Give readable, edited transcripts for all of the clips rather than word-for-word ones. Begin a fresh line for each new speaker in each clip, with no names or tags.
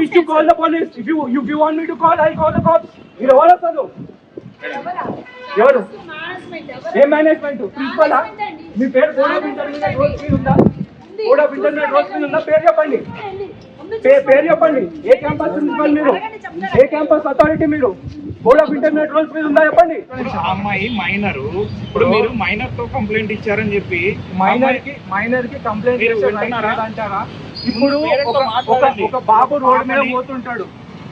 Please to call the police. If you want me to call, I'll call the cops. మీరు ఎవరు వస్తారు? ఎవరు? ఏ management? Principal? మీ పేరు code of intermediate roles మీద ఉందా? కోడ్ ఆఫ్ ఇంటర్మీడియట్ రోల్స్ మీద ఉందా? పేరు చెప్పండి. పేరు చెప్పండి. ఏ క్యాంపస్ ప్రిన్సిపల్ మీరు? ఏ క్యాంపస్ అథారిటీ మీరు? కోడ్ ఆఫ్ ఇంటర్మీడియట్ రూల్స్ మీద ఉందా చెప్పండి.
అమ్మాయి మైనర్, ఇప్పుడు మీరు మైనర్ తో కంప్లైంట్ ఇచ్చారని చెప్పి
మైనర్ కి కంప్లైంట్ అంటారా? ఇప్పుడు ఒక బాబు రోడ్డు మీద పోతుంటాడు,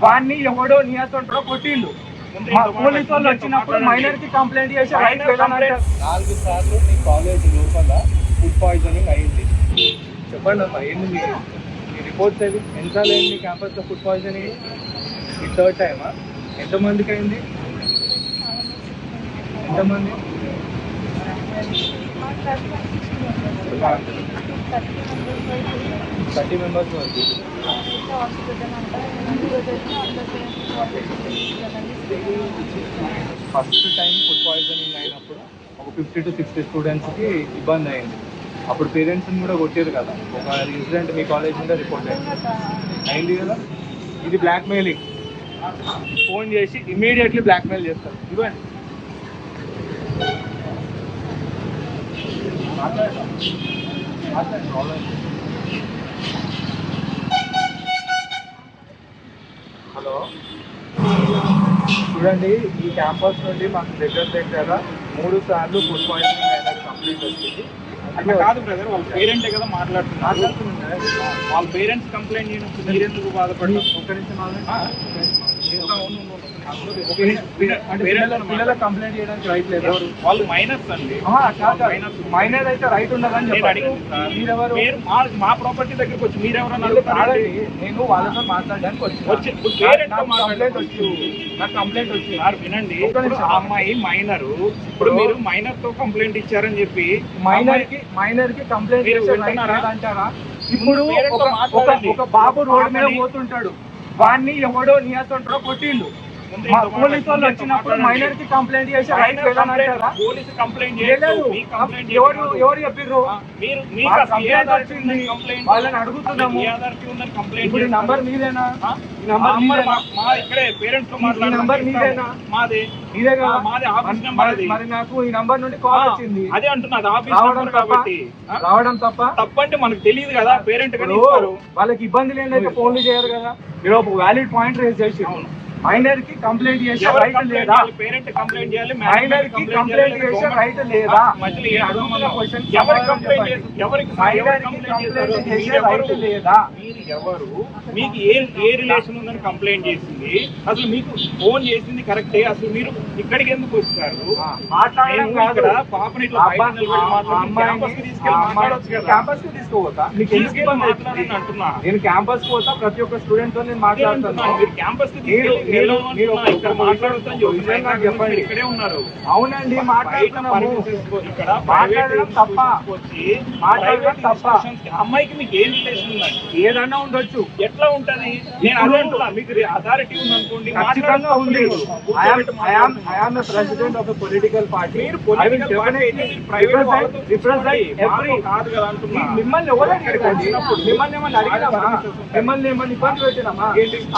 వాడిని ఎవడో నియతుంటారో కొట్టిండు. పోలీసు వాళ్ళు వచ్చినప్పుడు మైనర్ కి కంప్లైంట్ చేసి
4 సార్లు మీ కాలేజ్ లోపల ఫుడ్ పాయిజనింగ్ అయింది. చెప్పండి అమ్మా, ఏంది మీ రిపోర్ట్స్ ఏవి? ఎన్నిసార్లు అయింది మీ క్యాంపస్లో ఫుడ్ పాయిజనింగ్? ఈ 3rd టైమా? ఎంతమందికి అయింది? ఎంతమంది? 30 మెంబర్స్ వరకు. ఫస్ట్ టైం ఫుడ్ పాయిజనింగ్ అయినప్పుడు ఒక 50 to 60 స్టూడెంట్స్కి ఇబ్బంది అయింది. అప్పుడు పేరెంట్స్ని కూడా కొట్టారు కదా. ఒక ఇన్సిడెంట్ మీ కాలేజ్ మీద రిపోర్ట్ అయింది కదా. ఇది బ్లాక్మెయిలింగ్. ఫోన్ చేసి ఇమీడియట్లీ బ్లాక్మెయిల్ చేస్తారు. ఇవ్వండి. హలో, చూడండి, ఈ క్యాంపస్ నుండి మాకు దగ్గర 3 సార్లు ఫుడ్ పాయిజనింగ్ అయిన కంప్లీట్ వచ్చింది.
అట్లా కాదు బ్రదర్, వాళ్ళ పేరెంటే కదా మాట్లాడుతున్నారు. వాళ్ళ పేరెంట్స్ కంప్లైంట్ చేయడం మీరెందుకు బాధపడి?
ఒక్క నిమిషం పిల్లల కంప్లైంట్ చేయడానికి రైట్ లేదు.
వాళ్ళు మైనర్స్ అండి.
మైనర్ అయితే రైట్ ఉండదని చెప్పండి.
మా ప్రాపర్టీ దగ్గరకు వచ్చి మీరెవరన్నా
నేను వాళ్ళతో మాట్లాడడానికి వచ్చి నాకు కంప్లైంట్ వచ్చి
వినండి. అమ్మాయి మైనర్, ఇప్పుడు మీరు మైనర్ తో కంప్లైంట్ ఇచ్చారని చెప్పి
మైనర్ కి కంప్లైంట్ అంటారా? ఇప్పుడు ఒక బాబు రోడ్డు మీద పోతుంటాడు, వాడిని ఎవడో నియతుంటారో కొట్టిండు. పోలీసు వాళ్ళు వచ్చినప్పుడు మైనర్ కి కంప్లైంట్ చేసి
పోలీసు కంప్లైంట్
ఎవరు చెప్పిర్రు? వాళ్ళని అడుగుతున్నాము. ఇప్పుడు నంబర్ మీదేనా? మరి నాకు ఈ నంబర్ నుండి కాల్ వచ్చింది.
అదే అంటున్నది ఆఫీస్
రావడం
తప్పంటే మనకు తెలియదు కదా. పేరెంట్
వాళ్ళకి ఇబ్బంది లేదైతే ఫోన్లు చేయరు కదా. మీరు ఒక వ్యాలిడ్ పాయింట్ రేజ్ చేసి మైనర్ కి కంప్లైంట్ చేసే రైట్ లేదా?
పేరెంట్ కంప్లైంట్ చేయాలి,
మైనర్ కి కంప్లైంట్ చేసే రైట్ లేదా?
ఎవరు మీకు ఏ రిలేషన్ ఉందని కంప్లైంట్ చేసింది? అసలు మీకు ఫోన్ చేసింది కరెక్టే. అసలు మీరు ఇక్కడికి ఎందుకు వచ్చారు? పాపని
క్యాంపస్ కి తీసుకోవచ్చా?
అంటున్నా
నేను క్యాంపస్ పోతా, ప్రతి ఒక్క స్టూడెంట్ తో నేను మాట్లాడుతున్నాను.
మీరు క్యాంపస్ కి చెప్పండి. ఇక్కడే ఉన్నారు.
అవునండి, మాట్లాడడం తప్ప.
అమ్మాయికి మీకు ఏం రిలేషన్ ఉందండి?
ఏదన్నా ఉండొచ్చు.
ఎట్లా ఉంటది? నేను అడుగుతున్నా, మీకు అథారిటీ ఉందనుకోండి.
ఖచ్చితంగా ఉంది. President of political party.
కాదు కదా అంటున్నా.
మిమ్మల్ని ఎవరు అడిగారండి? మిమ్మల్ని ఏమన్నా అడిగినామా? మిమ్మల్ని ఏమన్నా ఇబ్బంది పెట్టినామా?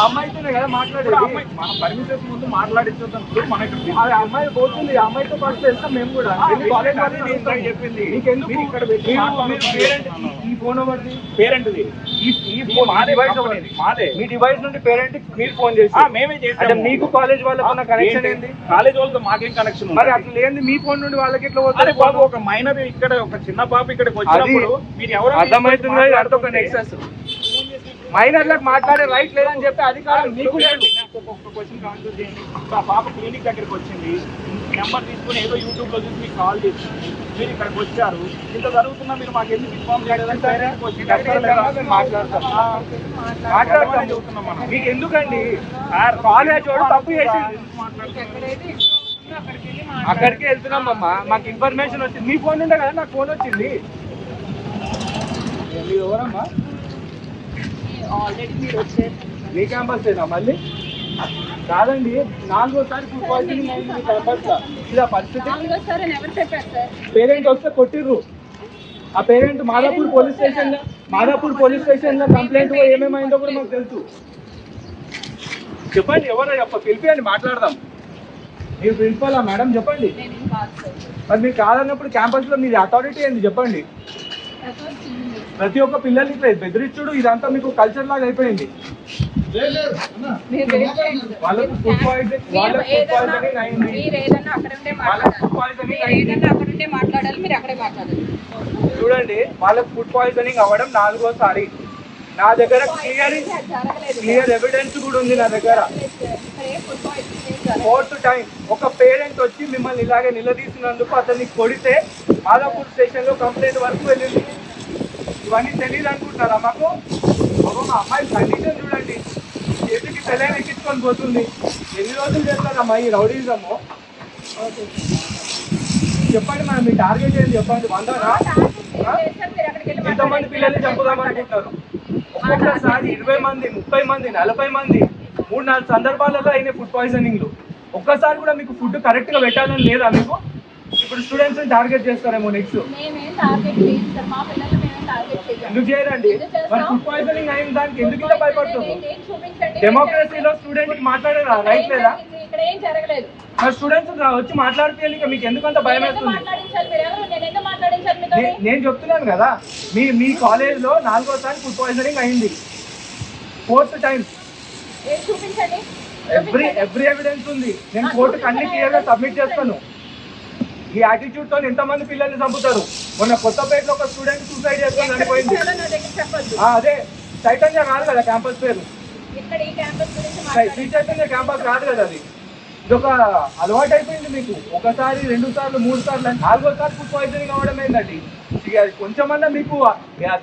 అమ్మాయితోనే కదా మాట్లాడేది.
మన పర్మిషన్స్ ముందు మాట్లాడించొద్దు. మనకి
అమ్మాయి పోతుంది, అమ్మాయితో పాటు వెళ్తాం మేము కూడా.
చెప్పింది
నీకెందుకు ఈ ఫోన్ ఎవరిది?
పేరెంట్ది.
మీ డివైస్ నుండి పేరెంట్ మీరు ఫోన్ చేసి
మేమే చేసాం.
మీకు కాలేజ్ వాళ్ళకు ఉన్న కనెక్షన్ ఏంది?
కాలేజ్ వాళ్ళతో మాకేం కనెక్షన్?
మరి అట్లా లేని మీ ఫోన్ నుండి వాళ్ళకి ఎట్లా పోతుంది?
బాబు, ఒక మైనర్ ఇక్కడ, ఒక చిన్న పాప ఇక్కడికి వచ్చినప్పుడు మీరు ఎవరు
అర్థమవుతుందో అర్థం నెక్సెస్. మైనర్లకు మాట్లాడే రైట్ లేదని చెప్పి అధికారం మీకు లేదు.
ఒక క్వశ్చన్ ఆన్సర్ చేయండి. ఆ పాప క్లినిక్ దగ్గరికి వచ్చింది, నెంబర్ తీసుకుని ఏదో యూట్యూబ్ లో చూసి మీకు కాల్ చేసింది, మీరు ఇక్కడికి వచ్చారు. ఇంత జరుగుతున్నా మీరు మాకు ఎందుకు ఇన్ఫార్మ్ చేయలేదని మాట్లాడుతున్నాం.
మీకు ఎందుకండి? కాలేజ్ వాడు తప్పు చేసి అక్కడికి వెళ్తున్నామమ్మా, మాకు ఇన్ఫర్మేషన్ వచ్చింది. మీ ఫోన్ ఉండే కదా నాకు ఫోన్ వచ్చింది. మీరు ఎవరమ్మా?
ఆల్రెడీ మీరు వచ్చారు.
మీ క్యాంపస్ ఏనా మళ్ళీ? కాదండి, 4వ ఫుడ్ పాయిజనింగ్ అయింది మీ క్యాంపస్ లో. ఇలా పరిస్థితి. పేరెంట్ వస్తే కొట్టిర్రు. ఆ పేరెంట్ మాదాపూర్ పోలీస్ స్టేషన్ లో కంప్లైంట్ ఏమేమైందో కూడా మాకు తెలుసు. చెప్పండి ఎవరో పిలిపియండి మాట్లాడదాం. మీరు ప్రిన్సిపలా మేడం చెప్పండి. మరి మీరు కాదన్నప్పుడు క్యాంపస్ లో మీది అథారిటీ ఏంది చెప్పండి. ప్రతి ఒక్క పిల్లల్ని ఇట్లా బెదిరించుడు ఇదంతా మీకు కల్చర్ లాగా అయిపోయింది. వాళ్ళకు ఫుడ్ పాయిజనింగ్ అయింది. చూడండి వాళ్ళకు ఫుడ్ పాయిజనింగ్ అవ్వడం 4వ సారి. నా దగ్గర క్లియర్ ఎవిడెన్స్ కూడా ఉంది నా దగ్గర. 4th టైం ఒక పేరెంట్ వచ్చి మిమ్మల్ని ఇలాగే నిలదీసినందుకు అతన్ని కొడితే మాదాపూర్ స్టేషన్ లో కంప్లైంట్ వరకు వెళ్ళింది. ఇవన్నీ తెలియదు అనుకుంటున్నారా మాకు? మా అమ్మాయి కండిషన్ చూడండి, చేతికి సెలైన్ ఎక్కించుకొని పోతుంది. ఎన్ని రోజులు చేస్తారమ్మా ఈ రౌడీజము? చెప్పండి మేడం, మీ టార్గెట్ ఏంటి చెప్పండి. 100నా? ఎంతమంది పిల్లల్ని చంపుదాం అనుకుంటారు? ఒక్కొక్కసారి 20 మంది, 30 మంది, 40 మంది 3-4 సందర్భాలలో అయిన ఫుడ్ పాయిజనింగ్లు. ఒక్కసారి కూడా మీకు ఫుడ్ కరెక్ట్ గా పెట్టాలని లేదా మీకు? ఇప్పుడు స్టూడెంట్స్ టార్గెట్ చేస్తారేమో నెక్స్ట్. ఎందుకు చేయరండి? మరి ఫుడ్ పాయిజనింగ్ అయిన దానికి ఎందుకు ఇలా భయపడుతుంది? డెమోక్రసీలో స్టూడెంట్ కి మాట్లాడారా రైట్ లేదా? మరి స్టూడెంట్స్ వచ్చి మాట్లాడితే మీకు ఎందుకంత భయం వేస్తుంది? నేను చెప్తున్నాను కదా, మీ కాలేజ్ లో 4వ సారి ఫుడ్ పాయిజనింగ్ అయింది. 4th time. ఎవ్రీ ఎవిడెన్స్ ఉంది. నేను కోర్టుకు అన్ని క్లియర్ గా సబ్మిట్ చేస్తాను. ఈ యాటిట్యూడ్ తో ఎంతమంది పిల్లల్ని చంపుతారు? మొన్న కొత్తపేటలో ఒక స్టూడెంట్ సూసైడ్ చేసుకొని చనిపోయింది. అదే చైతన్య కాదు కదా క్యాంపస్ పేరు, శ్రీ చైతన్య క్యాంపస్ కాదు కదా అది. ఇదొక అలవాటు అయిపోయింది మీకు. 1 సారి 2 సార్లు 3 సార్లు 4వ సారి ఫుడ్ పాయిజనింగ్ అవ్వడం ఏంటండి? ఇక కొంచెమన్నా మీకు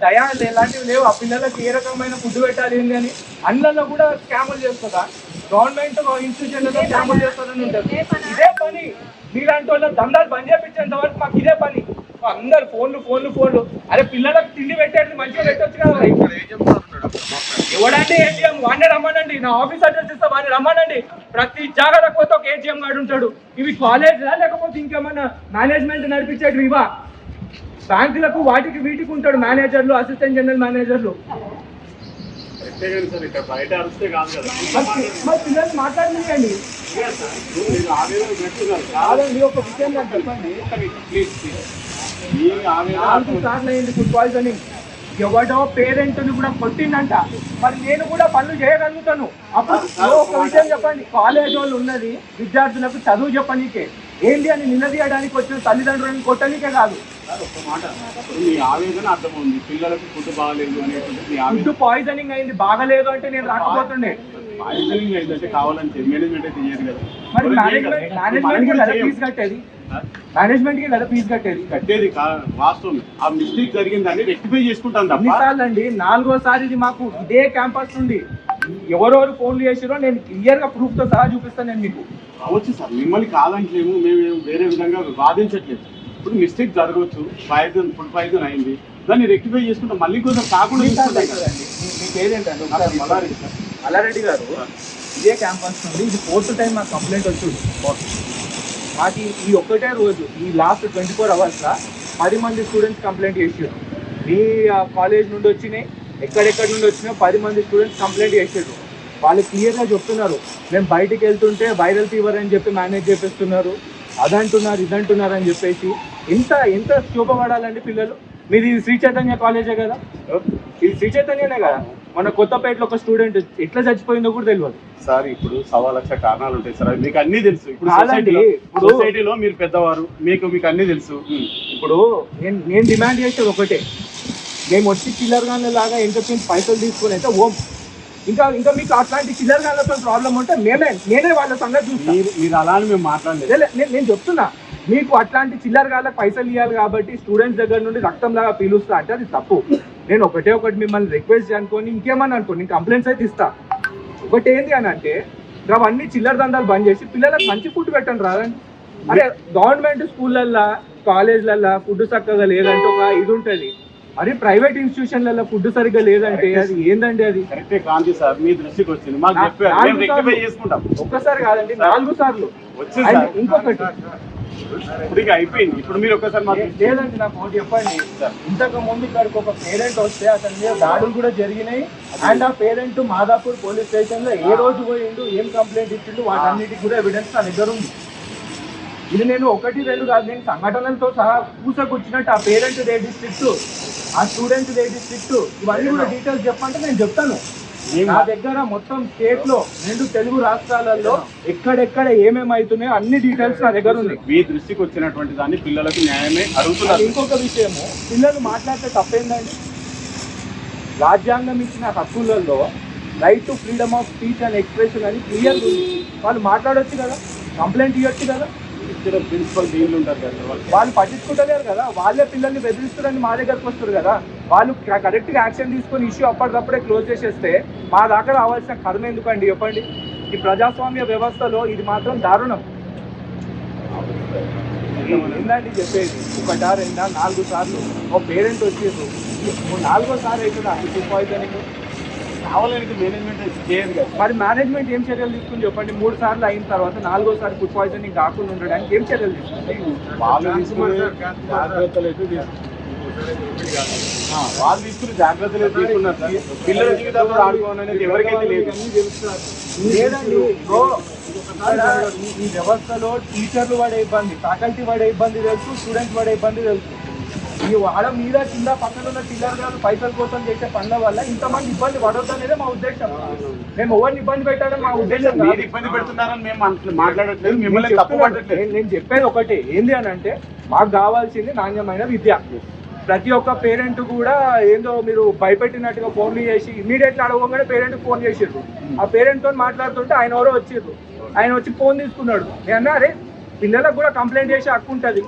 దయా ఇలాంటివి లేవు? ఆ పిల్లలకి ఏ రకమైన ఫుడ్ పెట్టాలి ఏంటి అని అన్లలో కూడా స్కాములు చేస్తుందా? గవర్నమెంట్ ఇన్స్టిట్యూషన్లలో స్కాములు చేస్తారని ఉంటుంది. ఇదే పని మీలాంటి వాళ్ళ దందాలు బంద్ చేయించేంత వరకు మాకు ఇదే పని. అందరు ఫోన్లు. అరే పిల్లలకు తిండి పెట్టేది మంచిగా పెట్టొచ్చు కదా. ఎవడంటే ఏటీఎం వాడిని రమ్మనండి, నా ఆఫీస్ అడ్రస్ ఇస్తా వాడిని రమ్మనండి. ప్రతి జాగ్రత్త పోతే ఒక ఏటీఎం గాడు ఉంటాడు. ఇవి కాలేజా లేకపోతే ఇంకేమన్నా మేనేజ్మెంట్ నడిపించేటివి ఇవా? బ్యాంకులకు వాటికి వీటికి ఉంటాడు మేనేజర్లు, అసిస్టెంట్ జనరల్ మేనేజర్లు. మరి పిల్లలు మాట్లాడలేండి. కాదండి, ఒక విషయం నాకు చెప్పండి. 4 సార్లు అయింది ఫుడ్ పాయిజనింగ్. ఎవడో పేరెంట్ కూడా కొట్టిందంట. మరి నేను కూడా పనులు చేయగలుగుతాను. అప్పుడు ఒక విషయం చెప్పండి, కాలేజ్ వాళ్ళు ఉన్నది విద్యార్థులకు చదువు చెప్పనీకే, ఏంటి అని నిలదీయడానికి వచ్చిన తల్లిదండ్రులను కొట్టనీకే కాదు. ఫుడ్ పాయిజనింగ్ అయింది బాగలేదు అంటే నేను రాకపోతుండే. మరి మేనేజ్మెంట్ కి కదా ఫీజు కట్టేది
వాస్తవం. ఆ మిస్టేక్ జరిగిందని రెక్టిఫై చేసుకుంటాను.
ఎన్నిసార్లు 4వ సారి ఇది మాకు ఇదే క్యాంపస్ నుండి ఎవరెవరు ఫోన్లు చేసిరో నేను క్లియర్ గా ప్రూఫ్ తో సహా చూపిస్తాను నేను మీకు.
అవచ్చు సార్, మిమ్మల్ని కాదంటలేము, మేము వేరే విధంగా వాదించట్లేదు. ఇప్పుడు మిస్టేక్ జరగవచ్చు, ఫుడ్ పాయిజన్ అయింది, దాన్ని రెక్టిఫై చేసుకుంటాం. మళ్ళీ కొంచెం కాకుండా
మీ పేరేంటండి? మల్లారెడ్డి గారు. ఇదే క్యాంపస్ నుండి ఇది 4th టైం మాకు కంప్లైంట్ వచ్చింది. మాకు ఈ ఒక్కటే రోజు ఈ లాస్ట్ 24 hours 10 మంది స్టూడెంట్స్ కంప్లైంట్ చేసారు. మీ కాలేజ్ నుండి వచ్చినాయి, ఎక్కడెక్కడి నుండి వచ్చినా 10 మంది స్టూడెంట్స్ కంప్లైంట్ చేసారు. వాళ్ళు క్లియర్గా చెప్తున్నారు, మేము బయటికి వెళ్తుంటే వైరల్ ఫీవర్ అని చెప్పి మేనేజ్ చేపిస్తున్నారు, అదంటున్నారు ఇదంటున్నారు అని చెప్పేసి. ఎంత శోభపడాలండి పిల్లలు. మీది శ్రీ చైతన్య కాలేజే కదా, ఇది శ్రీ చైతన్యనే కదా. మన కొత్తపేటలో ఒక స్టూడెంట్ ఎట్లా చచ్చిపోయిందో కూడా తెలియదు
సార్. ఇప్పుడు 1,00,000 కారణాలు ఉంటాయి సార్, మీకు అన్ని తెలుసు. ఇప్పుడు సొసైటీలో మీరు పెద్దవారు, మీకు అన్ని తెలుసు.
ఇప్పుడు నేను డిమాండ్ చేసేది ఒకటే, మేము వచ్చి చిల్లర్ గాన్ల లాగా ఎంత పైసలు తీసుకుని అయితే ఓం. ఇంకా మీకు అట్లాంటి చిల్లర్ గాన్లతో ప్రాబ్లం ఉంటే నేనే వాళ్ళ సంగతి చూస్తాను.
మీరు అలా అని మేము మాట్లాడలేదు.
నేను చెప్తున్నా, మీకు అట్లాంటి చిల్లర్ గాళ్ళకి పైసలు ఇవ్వాలి కాబట్టి స్టూడెంట్స్ దగ్గర నుండి రక్తం లాగా పీలుస్తా అంటే అది తప్పు. నేను ఒకటి మిమ్మల్ని రిక్వెస్ట్ అనుకోని ఇంకేమన్నా అనుకోండి, నేను కంప్లైంట్స్ అయితే ఇస్తా. ఒకటి ఏంటి అని అంటే అవన్నీ చిల్లర దందాలు బంద్ చేసి పిల్లలకు మంచి ఫుడ్ పెట్టండి రాదండి. అరే గవర్నమెంట్ స్కూళ్ళల్లో కాలేజ్లల్లో ఫుడ్ చక్కగా లేదంటే ఒక ఇది ఉంటుంది, మరి ప్రైవేట్ ఇన్స్టిట్యూషన్లలో ఫుడ్ సరిగ్గా లేదంటే అది ఏందండి? అది
కరెక్టే కాంతి సార్, మీ దృష్టికి వచ్చింది. మాకు చెప్పారు, మేము రెక్టిఫై చేసుకుంటాం.
ఒక్కసారి కాదండి 4 సార్లు. ఇంకొకటి
ఇప్పుడు ఇక అయిపోయింది. ఇప్పుడు మీరు ఒకసారి మాకు
లేదండి నాకు ఒకటి చెప్పండి, ఇంతకు ముందు ఇక్కడికి ఒక పేరెంట్ వస్తే అతని మీద దాడులు కూడా జరిగినాయి. అండ్ ఆ పేరెంట్ మాదాపూర్ పోలీస్ స్టేషన్ లో ఏ రోజు పోయిండు, ఏం కంప్లైంట్ ఇచ్చిండు, వాటన్నిటికి కూడా ఎవిడెన్స్ నా దగ్గర ఉంది. ఇది నేను 1-2 కాదు, నేను సంఘటనలతో సహా కూర్చున్నట్టు ఆ పేరెంట్ ఏ డిస్ట్రిక్ట్, ఆ స్టూడెంట్ ఏ డిస్ట్రిక్ట్, ఇవన్నీ కూడా డీటెయిల్స్ చెప్పంటే నేను చెప్తాను. నా దగ్గర మొత్తం స్టేట్ లో 2 తెలుగు రాష్ట్రాలలో ఎక్కడెక్కడ ఏమేమి అవుతున్నాయో అన్ని డీటెయిల్స్ నా దగ్గర ఉంది.
మీ దృష్టికి వచ్చినటువంటి దాన్ని పిల్లలకు న్యాయమే అడుగుతున్నారు.
ఇంకొక విషయము, పిల్లలు మాట్లాడితే తప్పేందండి? రాజ్యాంగం ఇచ్చిన హక్కులలో right to freedom of speech and expression అని క్లియర్ ఉంది. వాళ్ళు మాట్లాడొచ్చు కదా, కంప్లైంట్ ఇవ్వచ్చు కదా.
ఇక్కడ ప్రిన్సిపల్ డీన్లు ఉంటారు కదా,
వాళ్ళు పట్టించుకుంటలేరు కదా, వాళ్ళే పిల్లల్ని బెదిరిస్తారని మా దగ్గరకు వస్తారు కదా. వాళ్ళు కరెక్ట్ గా యాక్షన్ తీసుకొని ఇష్యూ అప్పటికప్పుడే క్లోజ్ చేసేస్తే మా దాకా రావాల్సిన కర్మ ఎందుకండి చెప్పండి. ఈ ప్రజాస్వామ్య వ్యవస్థలో ఇది మాత్రం దారుణం. ఏందండి చెప్పేది? 1, 2, 4 సార్లు ఒక పేరెంట్ వచ్చేది, 4వ సారి అవుతుందా ఫుడ్ పాయిజనింగ్?
కావాలని మేనేజ్మెంట్ చేయదు కదా.
మరి మేనేజ్మెంట్ ఏం చర్యలు తీసుకుని చెప్పండి? 3 సార్లు అయిన తర్వాత 4వసారి ఫుడ్ పాయిజనింగ్ కాకుండా ఉండడానికి ఏం చర్యలు తీసుకుంటే?
వాళ్ళు తీసుకునే జాగ్రత్తలు అయితే వాళ్ళు తీసుకునే జాగ్రత్తలు అయితే తీసుకున్నారు సార్. పిల్లల జీవితాల్లో ఆడుకోవాలనేది ఎవరికైతే లేదు.
లేదండి, ఈ వ్యవస్థలో టీచర్లు పడే ఇబ్బంది, ఫ్యాకల్టీ పడే ఇబ్బంది తెలుసు, స్టూడెంట్స్ పడే ఇబ్బంది తెలుసు. ఈ వాడ మీద కింద పక్కన ఉన్న టీచర్ గారు పైసల కోసం చేసే పనుల వల్ల ఇంతమంది ఇబ్బంది పడొద్దు అనేది మా ఉద్దేశం. మేము ఎవరిని ఇబ్బంది పెట్టాలని మా ఉద్దేశం.
మీరు ఇబ్బంది పెడుతున్నారని మేము మాట్లాడట్లేదు, మిమ్మల్ని తప్పు పట్టట్లేదు.
నేను చెప్పేది ఒకటి ఏంది అని అంటే, మాకు కావాల్సింది నాణ్యమైన విద్య. ప్రతి ఒక్క పేరెంట్ కూడా ఏందో మీరు భయపెట్టినట్టుగా ఫోన్లు చేసి ఇమీడియట్లీ అడగగానే పేరెంట్కి ఫోన్ చేసిర్రు. ఆ పేరెంట్తో మాట్లాడుతుంటే ఆయన ఎవరో వచ్చిర్రు, ఆయన వచ్చి ఫోన్ తీసుకున్నాడు. నేను అరే పిల్లలకు కూడా కంప్లైంట్ చేసే హక్కు ఉంటుంది.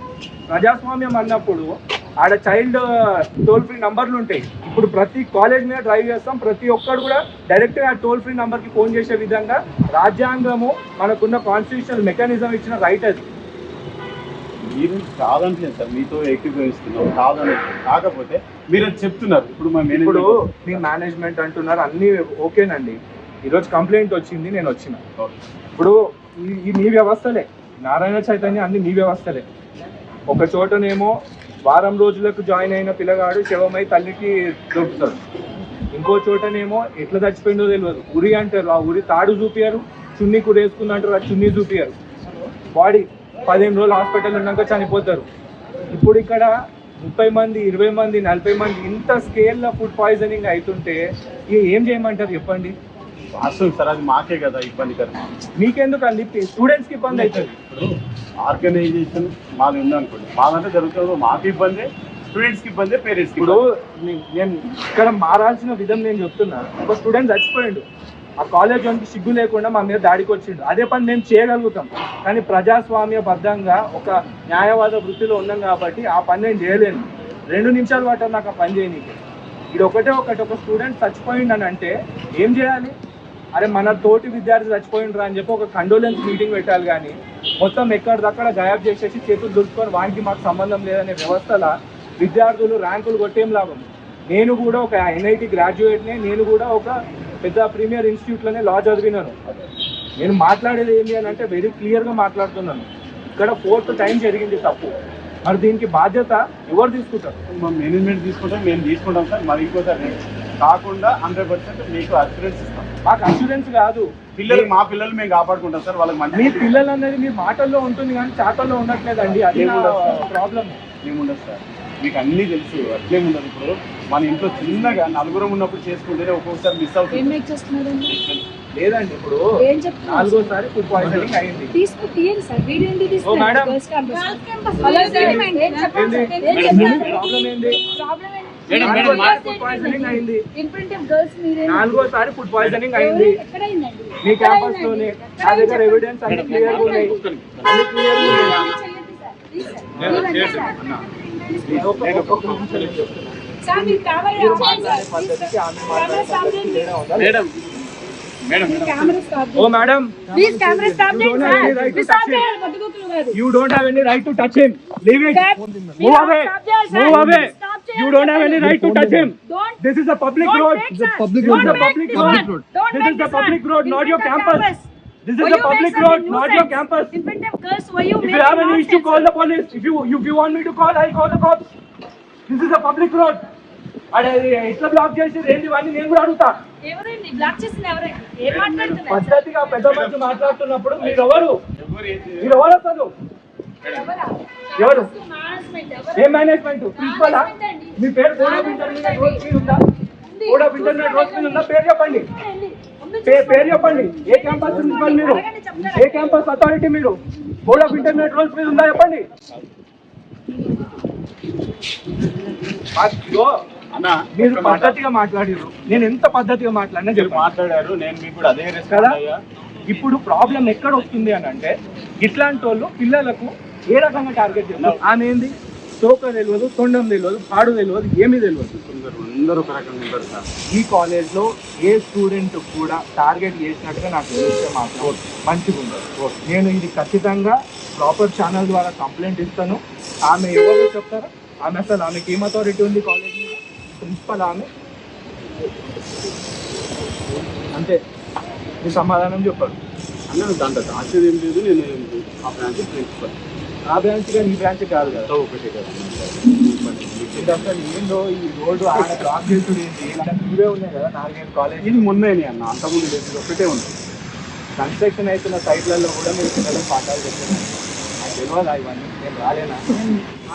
ప్రజాస్వామ్యం అన్నప్పుడు ఆడ చైల్డ్ టోల్ ఫ్రీ నంబర్లు ఉంటాయి. ఇప్పుడు ప్రతి కాలేజ్ మీద డ్రైవ్ చేస్తాం, ప్రతి ఒక్కరు కూడా డైరెక్ట్గా ఆ టోల్ ఫ్రీ నంబర్కి ఫోన్ చేసే విధంగా రాజ్యాంగము మనకున్న కాన్స్టిట్యూషనల్ మెకానిజం ఇచ్చిన రైట్ అది.
మీరు కాదంటే సార్, మీతో ఏకీభవిస్తున్నాం కాదని, కాకపోతే మీరు అది చెప్తున్నారు. ఇప్పుడు
ఇప్పుడు మీ మేనేజ్మెంట్ అంటున్నారు అన్నీ ఓకేనండి. ఈరోజు కంప్లైంట్ వచ్చింది, నేను వచ్చిన. ఇప్పుడు ఈ నీ వ్యవస్థలే, నారాయణ చైతన్య అన్ని నీ వ్యవస్థలే. ఒక చోటనేమో వారం రోజులకు జాయిన్ అయిన పిల్లగాడు శవమై తల్లికి దొరుకుతాడు. ఇంకో చోటనేమో ఎట్లా చచ్చిపోయిందో తెలియదు, ఉరి అంటారు, ఆ ఉరి తాడు చూపియారు, చున్నీ కూడా వేసుకుందంటారు, ఆ చున్నీ చూపియారు. బాడీ 15 రోజులు హాస్పిటల్ ఉన్నాక చనిపోతారు. ఇప్పుడు ఇక్కడ 30 మంది, 20 మంది, 40 మంది ఇంత స్కేల్లో ఫుడ్ పాయిజనింగ్ అవుతుంటే ఏం చేయమంటారు చెప్పండి?
వాస్తవం సార్, అది మాకే కదా ఇబ్బందికరం.
మీకెందుకు అండి? స్టూడెంట్స్కి ఇబ్బంది అవుతుంది.
ఇప్పుడు ఆర్గనైజేషన్ మాది ఉందనుకోండి, మాదంటే జరుగుతుంది, మాకు ఇబ్బంది, స్టూడెంట్స్కి ఇబ్బంది, పేరెంట్స్కి.
ఇప్పుడు నేను ఇక్కడ మారాల్సిన విధం నేను చెప్తున్నా. ఒక స్టూడెంట్ చచ్చిపోయిండు, ఆ కాలేజ్ వానికి సిగ్గు లేకుండా మా మీద దాడికి వచ్చిండు. అదే పని మేము చేయగలుగుతాం, కానీ ప్రజాస్వామ్యబద్ధంగా ఒక న్యాయవాద వృత్తిలో ఉన్నాం కాబట్టి ఆ పని నేను చేయలేను. 2 నిమిషాలు పట్టాలి నాకు ఆ పని చేయనీకి. ఇది ఒక స్టూడెంట్ చచ్చిపోయిండు అని అంటే ఏం చేయాలి? అరే మన తోటి విద్యార్థి చచ్చిపోయిండ్రా అని చెప్పి ఒక కండోలెన్స్ మీటింగ్ పెట్టాలి. కానీ మొత్తం ఎక్కడిదక్కడ గాయబ్ చేసేసి చేతులు దులుచుకొని వానికి మాకు సంబంధం లేదనే వ్యవస్థల విద్యార్థులు ర్యాంకులు కొట్టేం లాభం? నేను కూడా ఒక NIT గ్రాడ్యుయేట్నే, నేను కూడా ఒక పెద్ద ప్రీమియర్ ఇన్స్టిట్యూట్లోనే లా చదివినాను. నేను మాట్లాడేది ఏంటి అని అంటే వెరీ క్లియర్గా మాట్లాడుతున్నాను. ఇక్కడ 4th టైం జరిగింది తప్పు, మరి దీనికి బాధ్యత ఎవరు తీసుకుంటారు?
మా మేనేజ్మెంట్ తీసుకుంటాం, మేము తీసుకుంటాం సార్. మరి ఇంకోసారి కాకుండా 100% మీకు అష్యూరెన్స్ ఇస్తాం.
మాకు అష్యూరెన్స్ కాదు,
మా పిల్లలు మేము కాపాడుకుంటాం సార్. వాళ్ళకి మంచి
మీ పిల్లలు అనేది మీ మాటల్లో ఉంటుంది కానీ చాటల్లో ఉండట్లేదండి. అది ప్రాబ్లం.
ఏముండదు సార్, మీకు అన్నీ తెలుసు, అట్లేముండదు. ఇప్పుడు మన ఇంట్లో చిన్నగా 4 ఉన్నప్పుడు చేసుకుంటేనే ఒక్కొక్కసారి మిస్ అవుతుంది.
లేదండి, ఇప్పుడు 4వసారి ఫుడ్ పాయిజనింగ్ అయింది. ఓ మేడం, ఫుడ్ పాయిజనింగ్ అయింది. 4వసారి ఫుడ్ పాయిజనింగ్ అయింది మీ క్యాంపస్ లోనే. నా దగ్గర ఎవిడెన్స్ అన్ని క్లియర్ ఉన్నాయి, అన్ని clear Oh madam,
please camera stop
you don't have any right to touch him. Leave it. Move away. Move away. You don't have any right to touch him. This is a public road. This is a public road. This is the public road, not your campus. This is a public road, not your campus.
In front of girls, why you
If you have any issue, call the police. If you want me to call, I'll call the cops. This is a public road. అదే ఎట్లా black చేసి ఏంటి ఇవన్నీ నేను కూడా అడుగుతా.
ఎవరండి black చేసిన ఎవరండి? ఏం మాట్లాడుతున్నారు?
పద్ధతిగా పెద్ద మనిషి మాట్లాడుతున్నప్పుడు మీరు ఎవరు అసలు? ఎవరు? ఏ మేనేజ్మెంట్? ప్రిన్సిపలా? మీ పేరు బోర్డ్ ఆఫ్ ఇంటర్మీడియట్ రోడ్స్ మీద ఉందా? బోర్డ్ ఆఫ్ ఇంటర్మీడియట్ రోడ్స్ మీద ఉందా? పేరు చెప్పండి. పేరు చెప్పండి. ఏ క్యాంపస్ ప్రిన్సిపల్ మీరు? ఏ క్యాంపస్ అథారిటీ మీరు? బోర్డ్ ఆఫ్ ఇంటర్మీడియట్ రోడ్స్ మీద ఉందా చెప్పండి.
అన్న
మీరు పద్ధతిగా మాట్లాడారు. నేను ఎంత పద్ధతిగా మాట్లాడినా
మీరు మాట్లాడారు, నేను మీకు కూడా అదే
కదా.
రెస్పాండ్ అయ్యా.
ఇప్పుడు ప్రాబ్లం ఎక్కడ వస్తుంది అని అంటే ఇట్లాంటి వాళ్ళు పిల్లలకు ఏ రకంగా టార్గెట్ చేస్తారు? ఆమె ఏంది తోక తెలియదు, తొండం తెలియదు, పాడు తెలియదు, ఏమీ తెలియదు.
అందరూ ఒక రకంగా ఉంటారు సార్.
ఈ కాలేజ్లో ఏ స్టూడెంట్ కూడా టార్గెట్ చేసినట్టుగా నాకు తెలిస్తే మాత్రం మంచిగా ఉండదు. నేను ఇది ఖచ్చితంగా ప్రాపర్ ఛానల్ ద్వారా కంప్లైంట్ ఇస్తాను. ఆమె ఎవరు చెప్తారా? ఆమెకి ఏం అథారిటీ ఉంది కాలేజ్ మీద? ప్రిన్సిపల్ ఆమె అంతే. మీ సమాధానం చెప్పారు.
అన్న దాంట్లో దాచేది ఏం లేదు, నేను ఆ బ్రాంచ్ ప్రిన్సిపల్.
ఆ బ్రాంచ్ కానీ ఈ బ్రాంచ్ కాదు కదా.
ఒకటే కదా
ఇది అసలు ఏందో ఈ రోడ్డు ఆడ బ్లాక్ చేసుడు ఏంటి? ఇవే ఉన్నాయి కదా 4-5 కాలేజ్.
ఇది మొన్నేని అన్న, అంతకుముందు లేదు, ఇది ఒకటే ఉంది.
కన్స్ట్రక్షన్ అవుతున్న సైట్లలో కూడా మీరు పిల్లలకు పాఠాలు చెప్తున్నారు. నాకు తెలియదా ఇవన్నీ? నేను రాలేనా?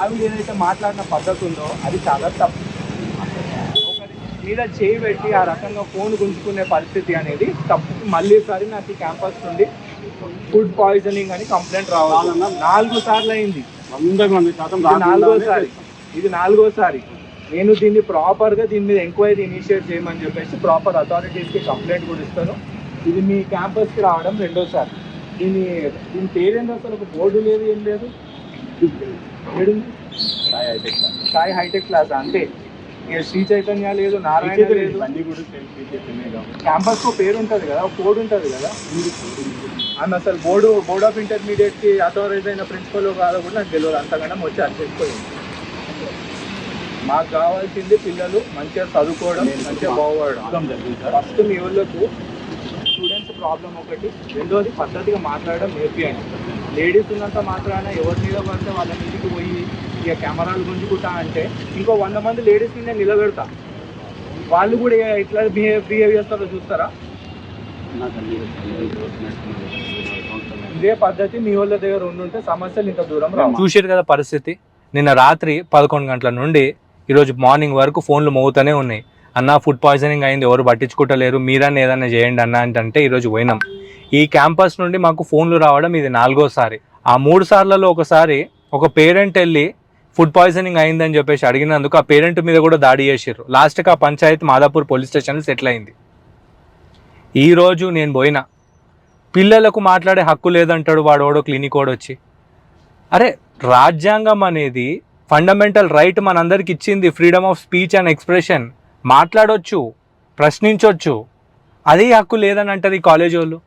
ఆవిడ ఏదైతే మాట్లాడిన పద్ధతి ఉందో అది చాలా తప్పు. ఒకరి మీద చేయి పెట్టి ఆ రకంగా ఫోన్ గుంజుకునే పరిస్థితి అనేది తప్పు. మళ్ళీసారి నాకు ఈ క్యాంపస్ నుండి ఫుడ్ పాయిజనింగ్ అని కంప్లైంట్ రావాలన్నా 4 సార్లు అయింది. 100% ఇది 4సారి. నేను దీన్ని ప్రాపర్గా దీని మీద ఎంక్వైరీ ఇనిషియేట్ చేయమని చెప్పేసి ప్రాపర్ అథారిటీస్కి కంప్లైంట్ కూడా ఇస్తాను. ఇది మీ క్యాంపస్కి రావడం 2సారి. దీని పేరేంటి అసలు? ఒక బోర్డు లేదు, ఏం లేదు. ఏడుంది? సాయి హైటెక్ ప్లాజా అంతే. ఇక శ్రీ చైతన్య లేదు, నారాయణ లేదు.
అన్నీ కూడా
క్యాంపస్కు పేరు ఉంటుంది కదా, ఒక కోడ్ ఉంటుంది కదా. ఆమె అసలు బోర్డ్ ఆఫ్ ఇంటర్మీడియట్కి అథారైజ్ అయిన ప్రిన్సిపల్ కాదో కూడా నాకు తెలియదు. అంతకన్నా వచ్చి అర్చేసిపోయింది. మాకు కావాల్సింది పిల్లలు మంచిగా చదువుకోవడం, మంచిగా బాగుపడడం. ఫస్ట్ మీ ఊళ్ళకు స్టూడెంట్స్ ప్రాబ్లం ఒకటి, రెండోది పద్ధతిగా మాట్లాడడం నేర్పియండి. లేడీస్ ఉన్నంత మాత్రాన ఎవరి మీద పడితే వాళ్ళ మీదకి పోయి ఇక కెమెరాలు గుంజుకుంటా అంటే ఇంకో 100 మంది లేడీస్ని నేను నిలబెడతా. వాళ్ళు కూడా ఇట్లా బిహేవ్ చేస్తారో చూస్తారా? ఇదే పద్ధతి మీ వాళ్ళ దగ్గర ఉండుంటే సమస్యలు ఇంత దూరం రావు.
చూసారు కదా పరిస్థితి. నిన్న రాత్రి 11 గంటల నుండి ఈరోజు మార్నింగ్ వరకు ఫోన్లు మోగుతూనే ఉన్నాయి. అన్న ఫుడ్ పాయిజనింగ్ అయింది, ఎవరు పట్టించుకుంటలేరు, మీరన్నా ఏదన్నా చేయండి అన్న అంటే ఈరోజు పోయినాం. ఈ క్యాంపస్ నుండి మాకు ఫోన్లు రావడం ఇది 4సారి. ఆ 3 సార్లలో ఒకసారి ఒక పేరెంట్ వెళ్ళి ఫుడ్ పాయిజనింగ్ అయిందని చెప్పేసి అడిగినందుకు ఆ పేరెంట్ మీద కూడా దాడి చేసారు. లాస్ట్కి ఆ పంచాయతీ మాదాపూర్ పోలీస్ స్టేషన్లో సెటిల్ అయింది. ఈరోజు నేను పోయినా, పిల్లలకు మాట్లాడే హక్కు లేదంటాడు వాడోడో క్లినిక్ వాడు వచ్చి. అరే రాజ్యాంగం అనేది ఫండమెంటల్ రైట్ మనందరికి ఇచ్చింది, freedom of speech and expression. మాట్లాడొచ్చు, ప్రశ్నించవచ్చు, అదే హక్కు లేదని అంటారు ఈ కాలేజ్ వాళ్ళు.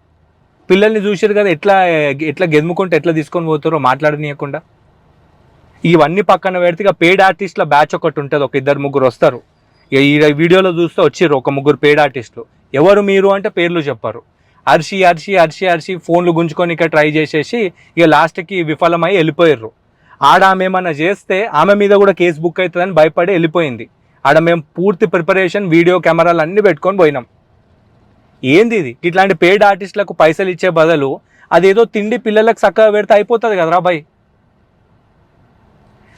పిల్లల్ని చూసారు కదా ఎట్లా గెదుముకుంటే ఎట్లా తీసుకొని పోతారో మాట్లాడనీయకుండా. ఇవన్నీ పక్కన పెడితే ఇక పెయిడ్ ఆర్టిస్టుల బ్యాచ్ ఒకటి ఉంటుంది, ఒక 2-3 వస్తారు. ఈ వీడియోలో చూస్తే వచ్చిర్రు ఒక 3 పెయిడ్ ఆర్టిస్టులు. ఎవరు మీరు అంటే పేర్లు చెప్పారు. అరిసి ఫోన్లు గుంజుకొని ఇక్కడ ట్రై చేసేసి ఇక లాస్ట్కి విఫలమై వెళ్ళిపోయారు. ఆడ ఆమె ఏమన్నా చేస్తే ఆమె మీద కూడా కేసు బుక్ అవుతుందని భయపడి వెళ్ళిపోయింది. ఆడ మేము పూర్తి ప్రిపరేషన్, వీడియో కెమెరాలు అన్నీ పెట్టుకొని పోయినాం. ఏంది ఇది? ఇట్లాంటి పెయిడ్ ఆర్టిస్టులకు పైసలు ఇచ్చే బదులు అదేదో తిండి పిల్లలకు చక్కగా పెడితే అయిపోతుంది కదరా బాయ్.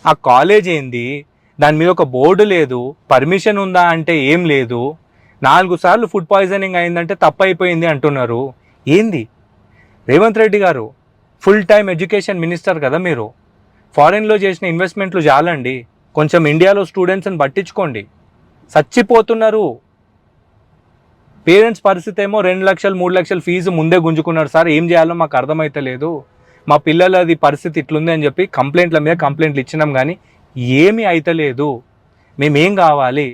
ఆ కాలేజ్ ఏంది? దాని మీద ఒక బోర్డు లేదు, పర్మిషన్ ఉందా అంటే ఏం లేదు. 4 సార్లు ఫుడ్ పాయిజనింగ్ అయిందంటే తప్పైపోయింది అంటున్నారు. ఏంది? రేవంత్ రెడ్డి గారు ఫుల్ టైం ఎడ్యుకేషన్ మినిస్టర్ కదా మీరు. ఫారెన్లో చేసిన ఇన్వెస్ట్మెంట్లు చాలండి, కొంచెం ఇండియాలో స్టూడెంట్స్ని పట్టించుకోండి. చచ్చిపోతున్నారు. పేరెంట్స్ పరిస్థితి ఏమో 2 లక్షలు 3 లక్షలు ఫీజు ముందే గుంజుకున్నారు. సార్ ఏం చేయాలో మాకు అర్థమైతలేదు, మా పిల్లలది పరిస్థితి ఇట్లుంది అని చెప్పి కంప్లైంట్ల మీద కంప్లైంట్లు ఇచ్చినాం, కానీ ఏమీ అయితలేదు. మేమేం కావాలి?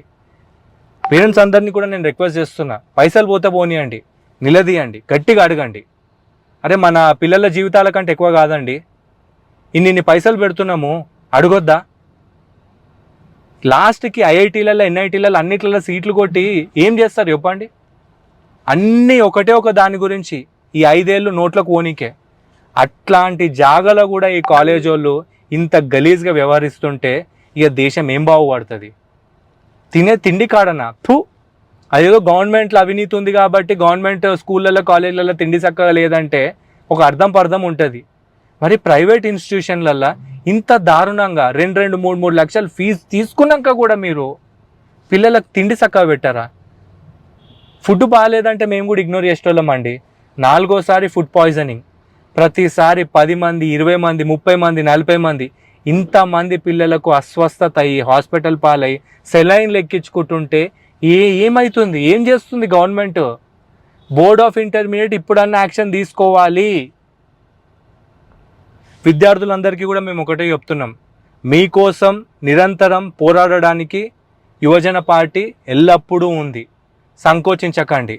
పేరెంట్స్ అందరినీ కూడా నేను రిక్వెస్ట్ చేస్తున్నా, పైసలు పోతే పోనీయండి, నిలదీయండి, గట్టిగా అడగండి. అరే మన పిల్లల జీవితాల కంటే ఎక్కువ కాదండి, ఇన్ని పైసలు పెడుతున్నాము, అడగొద్దా? లాస్ట్కి ఐఐటీలలో ఎన్ఐటీలలో అన్నిట్లలో సీట్లు కొట్టి ఏం చేస్తారు చెప్పండి? అన్నీ ఒకటే ఒక దాని గురించి. ఈ 5 ఏళ్ళు నోట్లకు ఓనికే. అట్లాంటి జాగాలో కూడా ఈ కాలేజ్ వాళ్ళు ఇంత గలీజ్గా వ్యవహరిస్తుంటే ఇక దేశం ఏం బాగుపడుతుంది? తినే తిండి కాడనా? అదేదో గవర్నమెంట్లో అవినీతి ఉంది కాబట్టి గవర్నమెంట్ స్కూళ్ళల్లో కాలేజీలలో తిండి చక్కగా లేదంటే ఒక అర్థం ఉంటుంది. మరి ప్రైవేట్ ఇన్స్టిట్యూషన్లల్లో ఇంత దారుణంగా 2-3 లక్షలు ఫీజు తీసుకున్నాక కూడా మీరు పిల్లలకు తిండి చక్కగా పెట్టారా? ఫుడ్ బాగాలేదంటే మేము కూడా ఇగ్నోర్ చేసేటోళ్ళమండి. 4వ ఫుడ్ పాయిజనింగ్. ప్రతిసారి 10 మంది, 20 మంది, 30 మంది, 40 మంది ఇంతమంది పిల్లలకు అస్వస్థత అయ్యి హాస్పిటల్ పాలై సెలైన్లు ఎక్కించుకుంటుంటే ఏమవుతుంది? ఏం చేస్తుంది గవర్నమెంట్? బోర్డ్ ఆఫ్ ఇంటర్మీడియట్ ఇప్పుడన్నా యాక్షన్ తీసుకోవాలి. విద్యార్థులందరికీ కూడా మేము ఒకటే చెప్తున్నాం, మీకోసం నిరంతరం పోరాడడానికి యువజన పార్టీ ఎల్లప్పుడూ ఉంది. సంకోచించకండి.